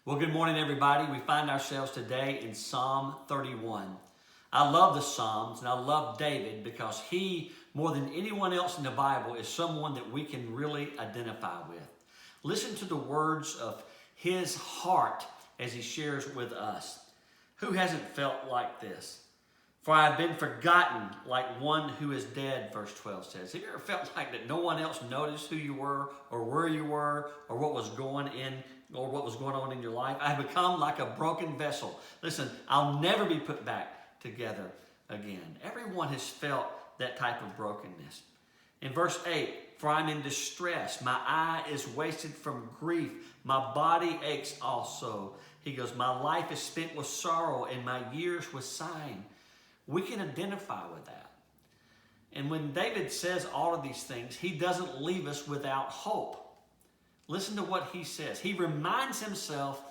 Well, good morning, everybody. We find ourselves today in Psalm 31. I love the Psalms, and I love David because he, more than anyone else in the Bible, is someone that we can really identify with. Listen to the words of his heart as he shares with us. Who hasn't felt like this? For I have been forgotten like one who is dead, verse 12 says. Have you ever felt like that no one else noticed who you were or where you were or what was going on in your life? I have become like a broken vessel. Listen, I'll never be put back together again. Everyone has felt that type of brokenness. In verse 8, for I'm in distress. My eye is wasted from grief. My body aches also. He goes, my life is spent with sorrow and my years with sighing. We can identify with that. And when David says all of these things, he doesn't leave us without hope. Listen to what he says. He reminds himself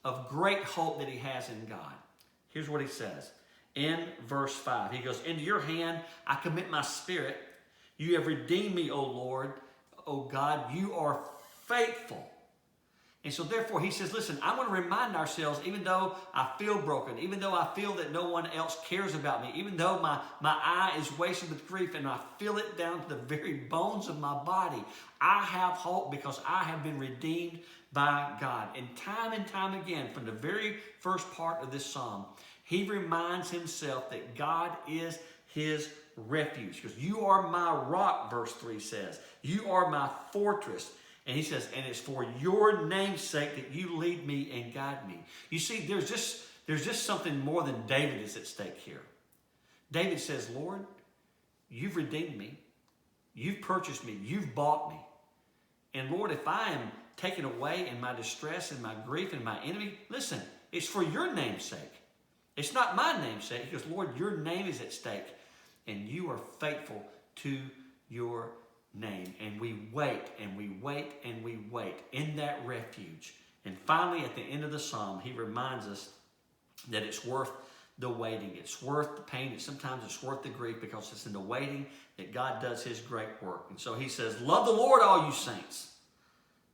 of great hope that he has in God. Here's what he says in verse 5. He goes, into your hand I commit my spirit. You have redeemed me, O Lord. O God, you are faithful. And so therefore he says, listen, I want to remind ourselves, even though I feel broken, even though I feel that no one else cares about me, even though my eye is wasted with grief and I feel it down to the very bones of my body, I have hope because I have been redeemed by God. And time again, from the very first part of this psalm, he reminds himself that God is his refuge. Because you are my rock, verse 3 says. You are my fortress. And he says, and it's for your name's sake that you lead me and guide me. You see, there's just something more than David is at stake here. David says, Lord, you've redeemed me. You've purchased me. You've bought me. And Lord, if I am taken away in my distress and my grief and my enemy, listen, it's for your name's sake. It's not my name's sake. Because, Lord, your name is at stake. And you are faithful to your name. And we wait and we wait and we wait in that refuge. And finally, at the end of the psalm, he reminds us that it's worth the waiting. It's worth the pain. And sometimes it's worth the grief because it's in the waiting that God does his great work. And so he says, love the Lord, all you saints.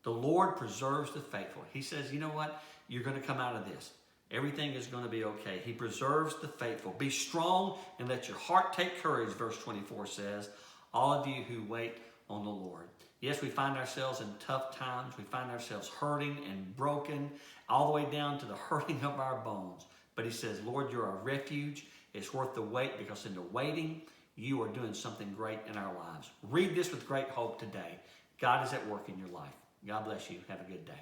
The Lord preserves the faithful. He says, you know what? You're going to come out of this. Everything is going to be okay. He preserves the faithful. Be strong and let your heart take courage, verse 24 says. All of you who wait on the Lord. Yes, we find ourselves in tough times. We find ourselves hurting and broken, all the way down to the hurting of our bones. But he says, Lord, you're our refuge. It's worth the wait because in the waiting, you are doing something great in our lives. Read this with great hope today. God is at work in your life. God bless you. Have a good day.